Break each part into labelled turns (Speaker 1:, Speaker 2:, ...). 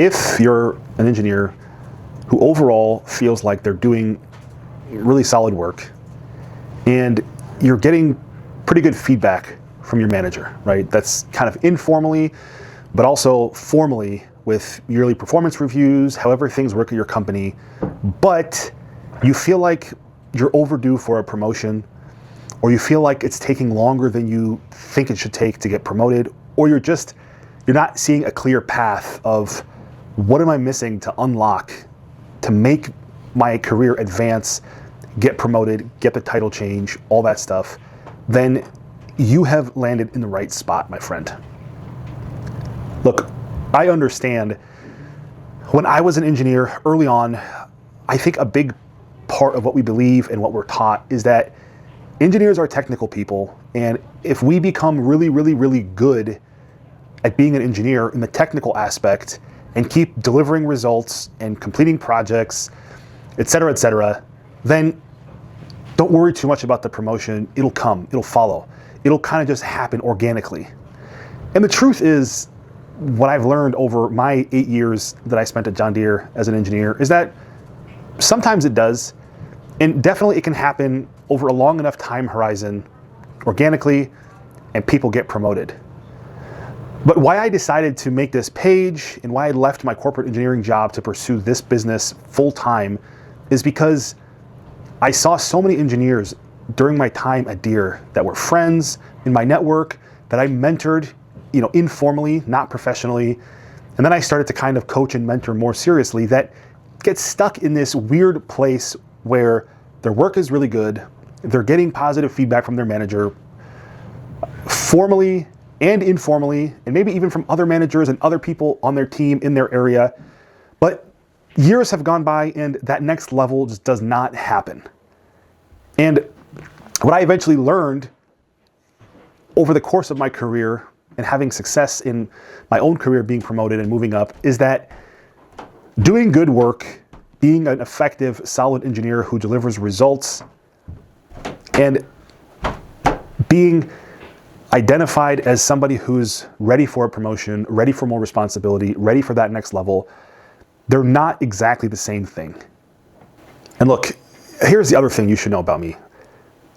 Speaker 1: If you're an engineer who overall feels like they're doing really solid work and you're getting pretty good feedback from your manager, right? That's kind of informally, but also formally with yearly performance reviews, however things work at your company, but you feel like you're overdue for a promotion, or you feel like it's taking longer than you think it should take to get promoted, or you're not seeing a clear path of what am I missing to unlock, to make my career advance, get promoted, get the title change, all that stuff, then you have landed in the right spot, my friend. Look, I understand when I was an engineer early on, I think a big part of what we believe and what we're taught is that engineers are technical people, and if we become really, really, really good at being an engineer in the technical aspect and keep delivering results and completing projects, et cetera, then don't worry too much about the promotion. It'll come, it'll follow. It'll kind of just happen organically. And the truth is, what I've learned over my 8 years that I spent at John Deere as an engineer is that sometimes it does, and definitely it can happen over a long enough time horizon organically, and people get promoted. But why I decided to make this page and why I left my corporate engineering job to pursue this business full time is because I saw so many engineers during my time at Deere that were friends in my network that I mentored, informally, not professionally. And then I started to kind of coach and mentor more seriously that get stuck in this weird place where their work is really good. They're getting positive feedback from their manager formally and informally, and maybe even from other managers and other people on their team in their area. But years have gone by and that next level just does not happen. And what I eventually learned over the course of my career and having success in my own career being promoted and moving up is that doing good work, being an effective, solid engineer who delivers results, and being identified as somebody who's ready for a promotion, ready for more responsibility, ready for that next level, they're not exactly the same thing. And look, here's the other thing you should know about me.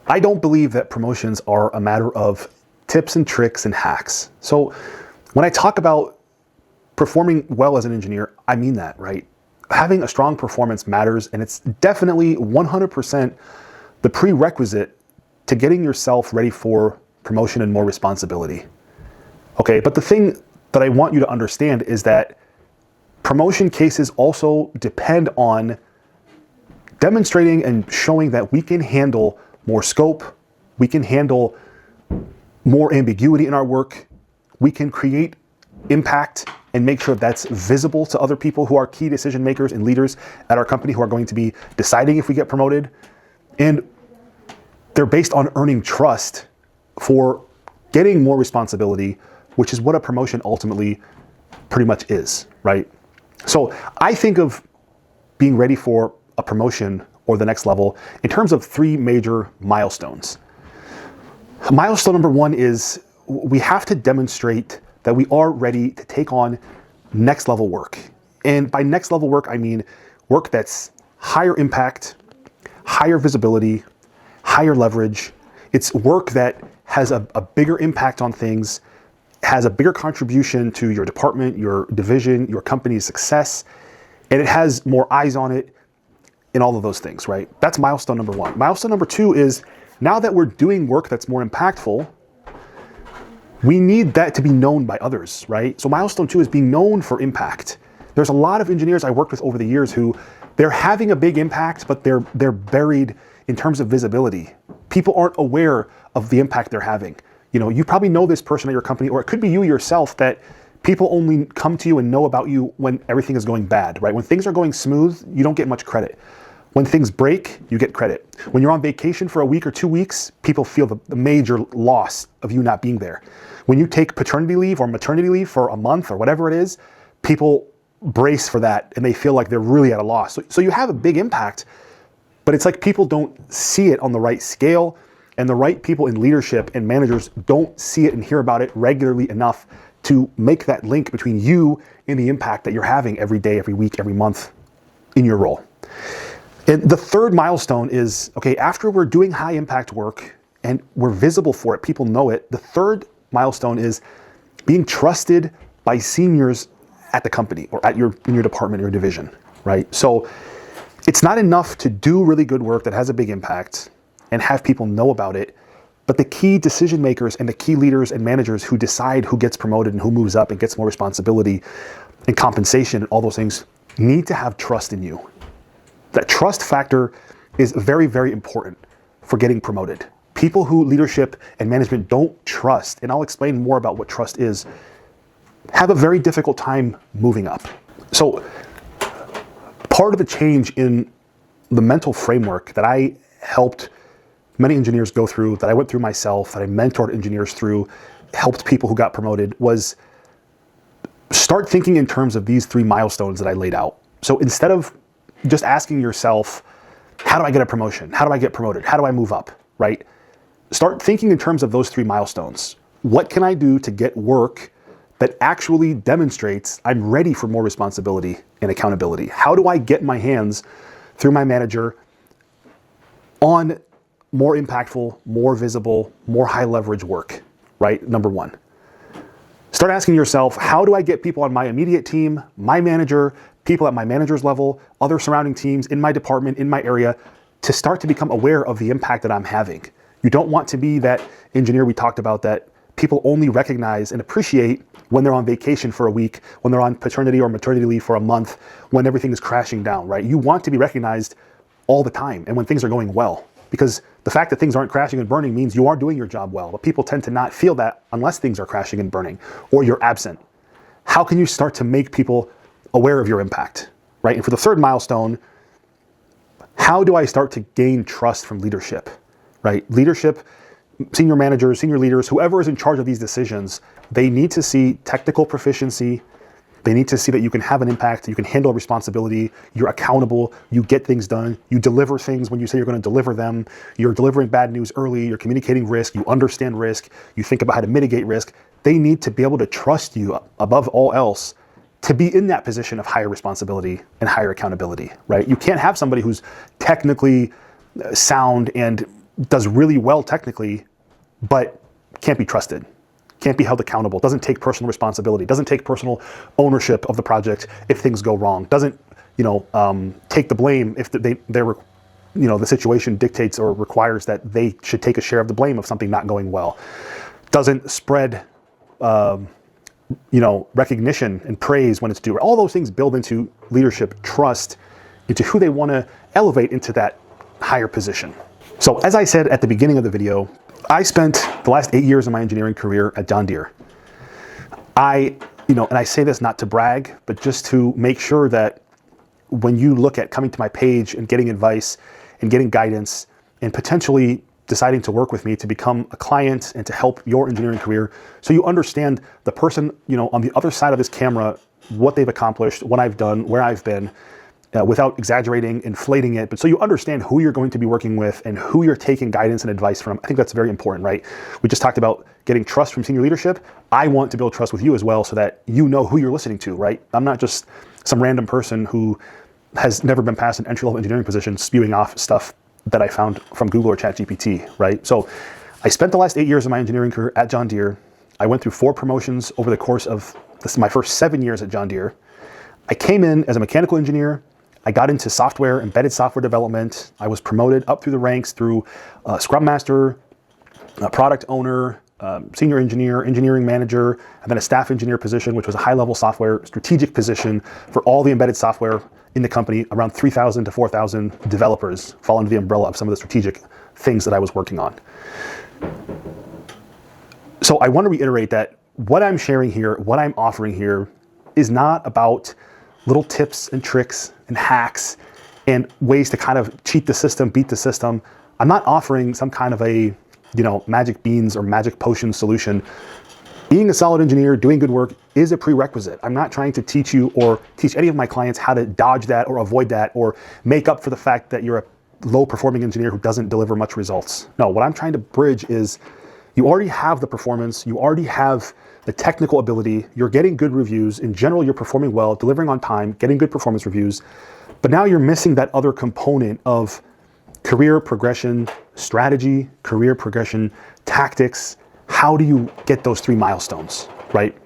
Speaker 1: I don't believe that promotions are a matter of tips and tricks and hacks. So when I talk about performing well as an engineer, I mean that, right? Having a strong performance matters, and it's definitely 100% the prerequisite to getting yourself ready for promotion and more responsibility. Okay, but the thing that I want you to understand is that promotion cases also depend on demonstrating and showing that we can handle more scope, we can handle more ambiguity in our work, we can create impact and make sure that's visible to other people who are key decision makers and leaders at our company who are going to be deciding if we get promoted. And they're based on earning trust for getting more responsibility, which is what a promotion ultimately pretty much is, right? So I think of being ready for a promotion or the next level in terms of 3 major milestones. Milestone number 1 is we have to demonstrate that we are ready to take on next level work. And by next level work, I mean work that's higher impact, higher visibility, higher leverage. It's work that has a bigger impact on things, has a bigger contribution to your department, your division, your company's success, and it has more eyes on it and all of those things, right? That's milestone number 1. Milestone number 2 is now that we're doing work that's more impactful, we need that to be known by others, right? So milestone 2 is being known for impact. There's a lot of engineers I worked with over the years who they're having a big impact, but they're buried in terms of visibility. People aren't aware of the impact they're having. You probably know this person at your company, or it could be you yourself, that people only come to you and know about you when everything is going bad, right? When things are going smooth, you don't get much credit. When things break, you get credit. When you're on vacation for a week or 2 weeks, people feel the major loss of you not being there. When you take paternity leave or maternity leave for a month or whatever it is, people brace for that and they feel like they're really at a loss. So you have a big impact, but it's like people don't see it on the right scale, and the right people in leadership and managers don't see it and hear about it regularly enough to make that link between you and the impact that you're having every day, every week, every month in your role. And the third milestone is, okay, after we're doing high impact work and we're visible for it, people know it, the third milestone is being trusted by seniors at the company or in your department or your division, right? So it's not enough to do really good work that has a big impact and have people know about it, but the key decision makers and the key leaders and managers who decide who gets promoted and who moves up and gets more responsibility and compensation and all those things need to have trust in you. That trust factor is very, very important for getting promoted. People who leadership and management don't trust, and I'll explain more about what trust is, have a very difficult time moving up. So part of the change in the mental framework that I helped many engineers go through, that I went through myself, that I mentored engineers through, helped people who got promoted, was start thinking in terms of these three milestones that I laid out. So instead of just asking yourself, how do I get a promotion? How do I get promoted? How do I move up, right? Start thinking in terms of those three milestones. What can I do to get work that actually demonstrates I'm ready for more responsibility and accountability? How do I get my hands through my manager on more impactful, more visible, more high leverage work, right? Number one. Start asking yourself, how do I get people on my immediate team, my manager, people at my manager's level, other surrounding teams in my department, in my area, to start to become aware of the impact that I'm having? You don't want to be that engineer we talked about that people only recognize and appreciate when they're on vacation for a week, when they're on paternity or maternity leave for a month, when everything is crashing down, right? You want to be recognized all the time and when things are going well. Because the fact that things aren't crashing and burning means you are doing your job well. But people tend to not feel that unless things are crashing and burning or you're absent. How can you start to make people aware of your impact, right? And for the third milestone, how do I start to gain trust from leadership, right? Leadership, senior managers, senior leaders, whoever is in charge of these decisions, they need to see technical proficiency. They need to see that you can have an impact, you can handle responsibility, you're accountable, you get things done, you deliver things when you say you're going to deliver them, you're delivering bad news early, you're communicating risk, you understand risk, you think about how to mitigate risk. They need to be able to trust you above all else to be in that position of higher responsibility and higher accountability, right? You can't have somebody who's technically sound and does really well technically, but can't be trusted. Can't be held accountable, doesn't take personal responsibility, doesn't take personal ownership of the project if things go wrong, doesn't, take the blame if the situation dictates or requires that they should take a share of the blame of something not going well, doesn't spread, recognition and praise when it's due. All those things build into leadership trust into who they want to elevate into that higher position. So as I said at the beginning of the video, I spent the last 8 years of my engineering career at John Deere. And I say this not to brag, but just to make sure that when you look at coming to my page and getting advice and getting guidance and potentially deciding to work with me to become a client and to help your engineering career, so you understand the person, on the other side of this camera, what they've accomplished, what I've done, where I've been, without exaggerating, inflating it, but so you understand who you're going to be working with and who you're taking guidance and advice from. I think that's very important, right? We just talked about getting trust from senior leadership. I want to build trust with you as well so that you know who you're listening to, right? I'm not just some random person who has never been past an entry-level engineering position spewing off stuff that I found from Google or ChatGPT, right? So I spent the last 8 years of my engineering career at John Deere. I went through 4 promotions over the course of my first 7 years at John Deere. I came in as a mechanical engineer. I got into software, embedded software development. I was promoted up through the ranks through Scrum Master, product owner, senior engineer, engineering manager, and then a staff engineer position, which was a high-level software strategic position for all the embedded software in the company. Around 3,000 to 4,000 developers fall under the umbrella of some of the strategic things that I was working on. So I want to reiterate that what I'm sharing here, what I'm offering here, is not about little tips and tricks and hacks and ways to kind of cheat the system, beat the system. I'm not offering some kind of a, magic beans or magic potion solution. Being a solid engineer, doing good work is a prerequisite. I'm not trying to teach you or teach any of my clients how to dodge that or avoid that or make up for the fact that you're a low performing engineer who doesn't deliver much results. No, what I'm trying to bridge is you already have the performance, you already have the technical ability, you're getting good reviews. In general, you're performing well, delivering on time, getting good performance reviews. But now you're missing that other component of career progression strategy, career progression tactics. How do you get those 3 milestones, right?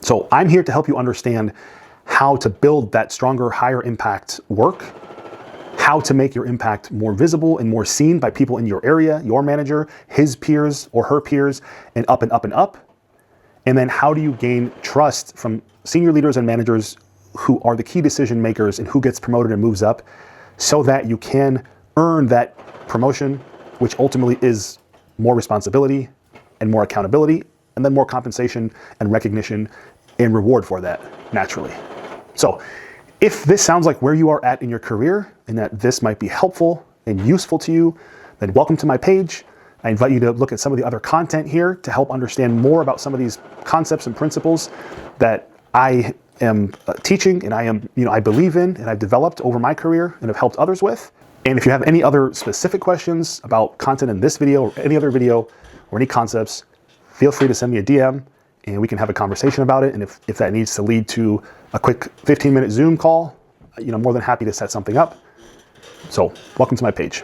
Speaker 1: So I'm here to help you understand how to build that stronger, higher impact work, how to make your impact more visible and more seen by people in your area, your manager, his peers or her peers, and up and up and up. And then how do you gain trust from senior leaders and managers who are the key decision makers and who gets promoted and moves up, so that you can earn that promotion, which ultimately is more responsibility and more accountability, and then more compensation and recognition and reward for that, naturally. So if this sounds like where you are at in your career and that this might be helpful and useful to you, then welcome to my page. I invite you to look at some of the other content here to help understand more about some of these concepts and principles that I am teaching and I believe in and I've developed over my career and have helped others with. And if you have any other specific questions about content in this video or any other video or any concepts, feel free to send me a DM and we can have a conversation about it. And if that needs to lead to a quick 15-minute Zoom call, I'm more than happy to set something up. So welcome to my page.